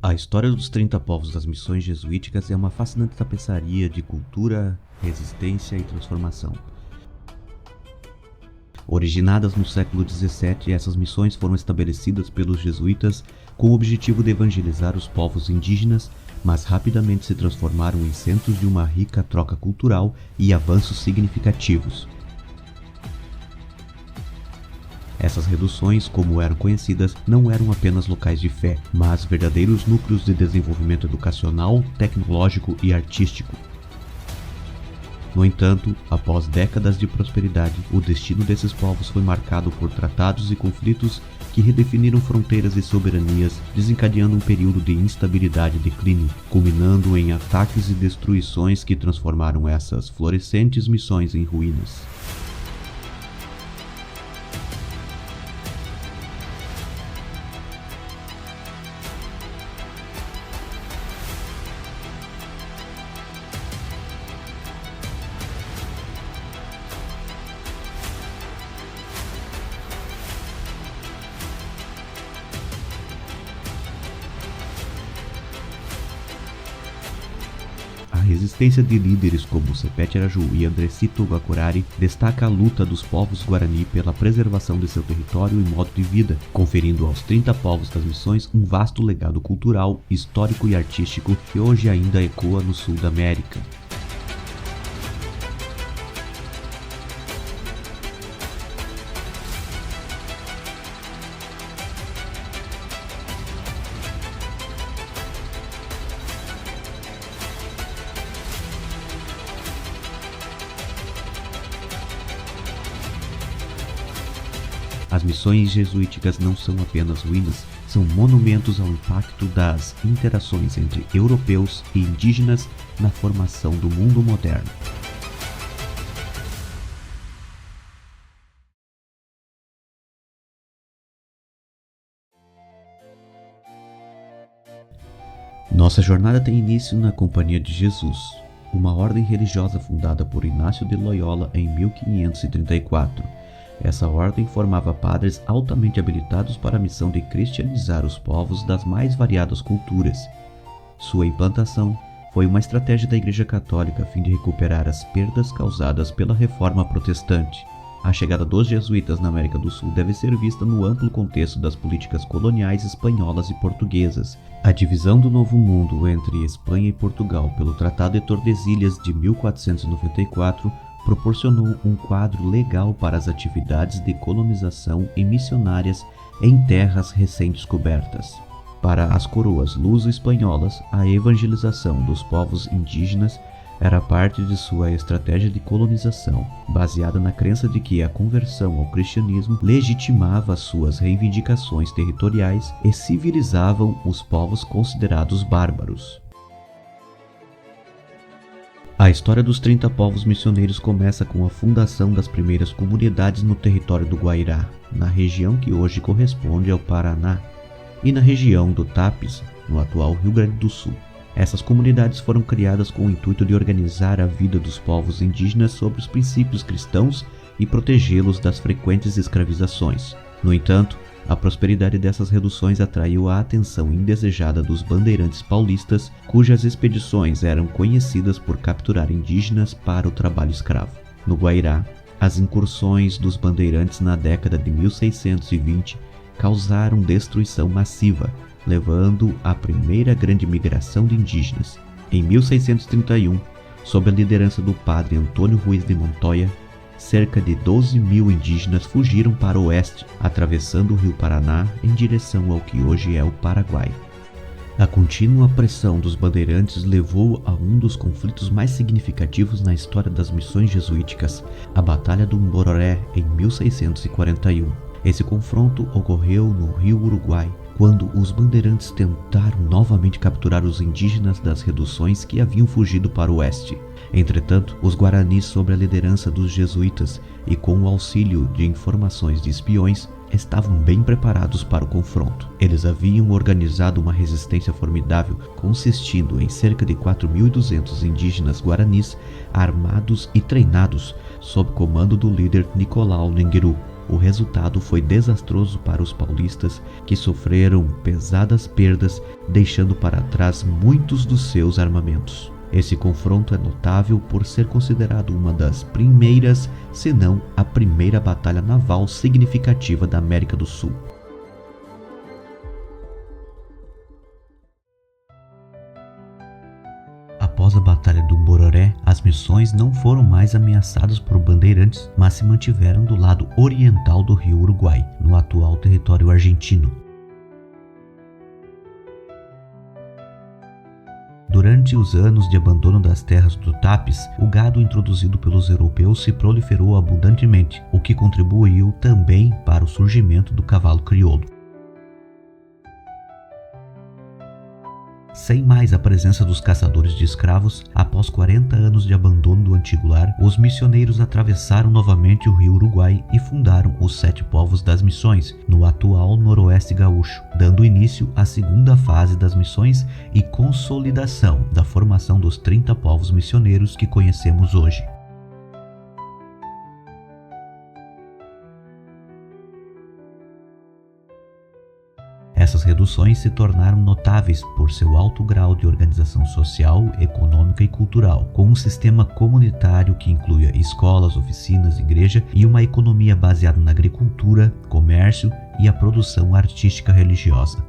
A história dos 30 povos das missões jesuíticas é uma fascinante tapeçaria de cultura, resistência e transformação. Originadas no século XVII, essas missões foram estabelecidas pelos jesuítas com o objetivo de evangelizar os povos indígenas, mas rapidamente se transformaram em centros de uma rica troca cultural e avanços significativos. Essas reduções, como eram conhecidas, não eram apenas locais de fé, mas verdadeiros núcleos de desenvolvimento educacional, tecnológico e artístico. No entanto, após décadas de prosperidade, o destino desses povos foi marcado por tratados e conflitos que redefiniram fronteiras e soberanias, desencadeando um período de instabilidade e declínio, culminando em ataques e destruições que transformaram essas florescentes missões em ruínas. A resistência de líderes como Sepete Araju e Andresito Guacorari destaca a luta dos povos Guarani pela preservação de seu território e modo de vida, conferindo aos 30 povos das missões um vasto legado cultural, histórico e artístico que hoje ainda ecoa no sul da América. As missões jesuíticas não são apenas ruínas, são monumentos ao impacto das interações entre europeus e indígenas na formação do mundo moderno. Nossa jornada tem início na Companhia de Jesus, uma ordem religiosa fundada por Inácio de Loyola em 1534. Essa ordem formava padres altamente habilitados para a missão de cristianizar os povos das mais variadas culturas. Sua implantação foi uma estratégia da Igreja Católica a fim de recuperar as perdas causadas pela Reforma Protestante. A chegada dos jesuítas na América do Sul deve ser vista no amplo contexto das políticas coloniais espanholas e portuguesas. A divisão do Novo Mundo entre Espanha e Portugal pelo Tratado de Tordesilhas de 1494 proporcionou um quadro legal para as atividades de colonização e missionárias em terras recém-descobertas. Para as coroas luso-espanholas, a evangelização dos povos indígenas era parte de sua estratégia de colonização, baseada na crença de que a conversão ao cristianismo legitimava suas reivindicações territoriais e civilizavam os povos considerados bárbaros. A história dos 30 povos missioneiros começa com a fundação das primeiras comunidades no território do Guairá, na região que hoje corresponde ao Paraná, e na região do Tapes, no atual Rio Grande do Sul. Essas comunidades foram criadas com o intuito de organizar a vida dos povos indígenas sobre os princípios cristãos e protegê-los das frequentes escravizações. No entanto, a prosperidade dessas reduções atraiu a atenção indesejada dos bandeirantes paulistas, cujas expedições eram conhecidas por capturar indígenas para o trabalho escravo. No Guairá, as incursões dos bandeirantes na década de 1620 causaram destruição massiva, levando à primeira grande migração de indígenas. Em 1631, sob a liderança do padre Antônio Ruiz de Montoya, cerca de 12.000 indígenas fugiram para o oeste, atravessando o rio Paraná em direção ao que hoje é o Paraguai. A contínua pressão dos bandeirantes levou a um dos conflitos mais significativos na história das missões jesuíticas, a Batalha do Mbororé, em 1641. Esse confronto ocorreu no rio Uruguai, quando os bandeirantes tentaram novamente capturar os indígenas das reduções que haviam fugido para o oeste. Entretanto, os guaranis, sob a liderança dos jesuítas e com o auxílio de informações de espiões, estavam bem preparados para o confronto. Eles haviam organizado uma resistência formidável, consistindo em cerca de 4.200 indígenas guaranis armados e treinados, sob comando do líder Nicolau Nengueru. O resultado foi desastroso para os paulistas, que sofreram pesadas perdas, deixando para trás muitos dos seus armamentos. Esse confronto é notável por ser considerado uma das primeiras, se não a primeira batalha naval significativa da América do Sul. Após a Batalha do Bororé, as missões não foram mais ameaçadas por bandeirantes, mas se mantiveram do lado oriental do rio Uruguai, no atual território argentino. Durante os anos de abandono das terras do Tapes, o gado introduzido pelos europeus se proliferou abundantemente, o que contribuiu também para o surgimento do cavalo crioulo. Sem mais a presença dos caçadores de escravos, após 40 anos de abandono do antigo lar, os missioneiros atravessaram novamente o rio Uruguai e fundaram os 7 povos das missões, no atual noroeste gaúcho, dando início à segunda fase das missões e consolidação da formação dos 30 povos missioneiros que conhecemos hoje. Essas reduções se tornaram notáveis por seu alto grau de organização social, econômica e cultural, com um sistema comunitário que incluía escolas, oficinas, igreja e uma economia baseada na agricultura, comércio e a produção artística religiosa.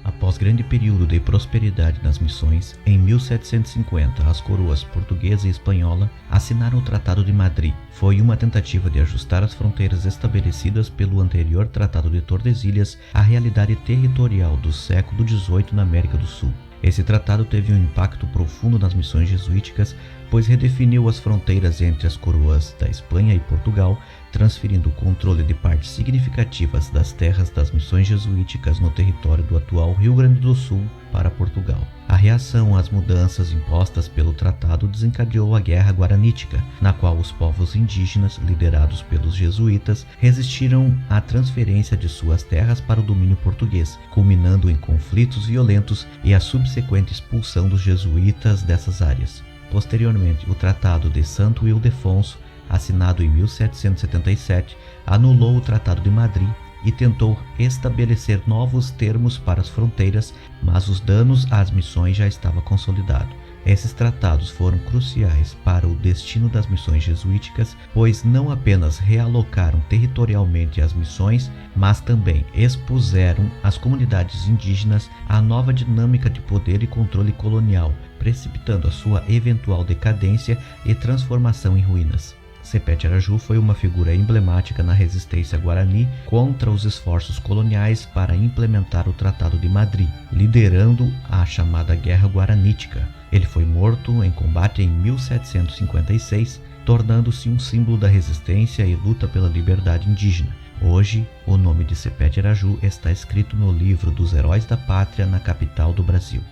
Após grande período de prosperidade nas missões, em 1750 as coroas portuguesa e espanhola assinaram o Tratado de Madrid. Foi uma tentativa de ajustar as fronteiras estabelecidas pelo anterior Tratado de Tordesilhas à realidade territorial do século XVIII na América do Sul. Esse tratado teve um impacto profundo nas missões jesuíticas, pois redefiniu as fronteiras entre as coroas da Espanha e Portugal, transferindo o controle de partes significativas das terras das missões jesuíticas no território do atual Rio Grande do Sul para Portugal. A reação às mudanças impostas pelo tratado desencadeou a Guerra Guaranítica, na qual os povos indígenas, liderados pelos jesuítas, resistiram à transferência de suas terras para o domínio português, culminando em conflitos violentos e a subsequente expulsão dos jesuítas dessas áreas. Posteriormente, o Tratado de Santo Ildefonso, assinado em 1777, anulou o Tratado de Madrid e tentou estabelecer novos termos para as fronteiras, mas os danos às missões já estavam consolidados. Esses tratados foram cruciais para o destino das missões jesuíticas, pois não apenas realocaram territorialmente as missões, mas também expuseram as comunidades indígenas à nova dinâmica de poder e controle colonial, precipitando a sua eventual decadência e transformação em ruínas. Sepete Araju foi uma figura emblemática na resistência guarani contra os esforços coloniais para implementar o Tratado de Madrid, liderando a chamada Guerra Guaranítica. Ele foi morto em combate em 1756, tornando-se um símbolo da resistência e luta pela liberdade indígena. Hoje, o nome de Sepete Araju está escrito no livro dos Heróis da Pátria na capital do Brasil.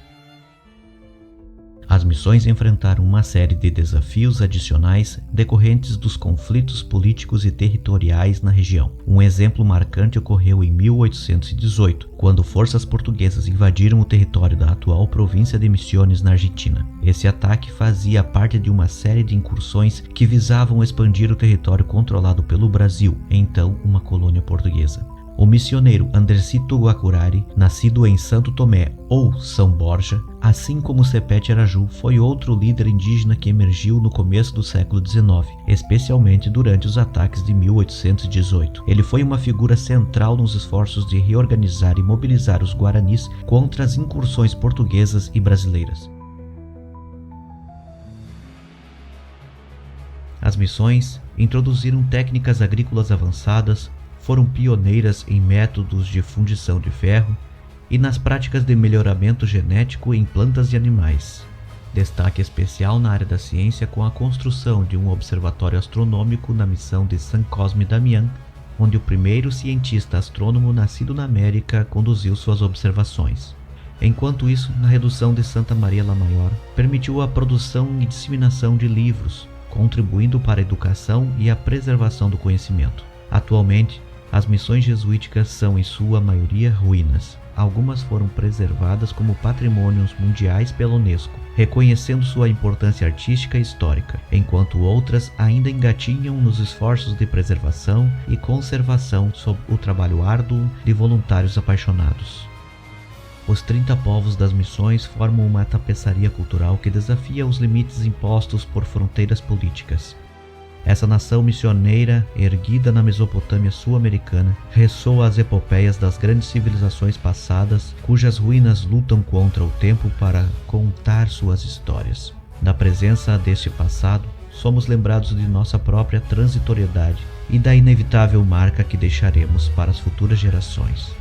As missões enfrentaram uma série de desafios adicionais decorrentes dos conflitos políticos e territoriais na região. Um exemplo marcante ocorreu em 1818, quando forças portuguesas invadiram o território da atual província de Misiones, na Argentina. Esse ataque fazia parte de uma série de incursões que visavam expandir o território controlado pelo Brasil, então uma colônia portuguesa. O missioneiro Andresito Guacurari, nascido em Santo Tomé ou São Borja, assim como Sepete Araju, foi outro líder indígena que emergiu no começo do século XIX, especialmente durante os ataques de 1818. Ele foi uma figura central nos esforços de reorganizar e mobilizar os guaranis contra as incursões portuguesas e brasileiras. As missões introduziram técnicas agrícolas avançadas, foram pioneiras em métodos de fundição de ferro e nas práticas de melhoramento genético em plantas e animais. Destaque especial na área da ciência com a construção de um observatório astronômico na missão de San Cosme Damián, onde o primeiro cientista astrônomo nascido na América conduziu suas observações. Enquanto isso, na redução de Santa Maria la Maior, permitiu a produção e disseminação de livros, contribuindo para a educação e a preservação do conhecimento. Atualmente, As missões jesuíticas são em sua maioria ruínas. Algumas foram preservadas como patrimônios mundiais pela Unesco, reconhecendo sua importância artística e histórica, enquanto outras ainda engatinham nos esforços de preservação e conservação sob o trabalho árduo de voluntários apaixonados. Os 30 povos das missões formam uma tapeçaria cultural que desafia os limites impostos por fronteiras políticas. Essa nação missioneira, erguida na Mesopotâmia sul-americana, ressoa as epopeias das grandes civilizações passadas, cujas ruínas lutam contra o tempo para contar suas histórias. Na presença deste passado, somos lembrados de nossa própria transitoriedade e da inevitável marca que deixaremos para as futuras gerações.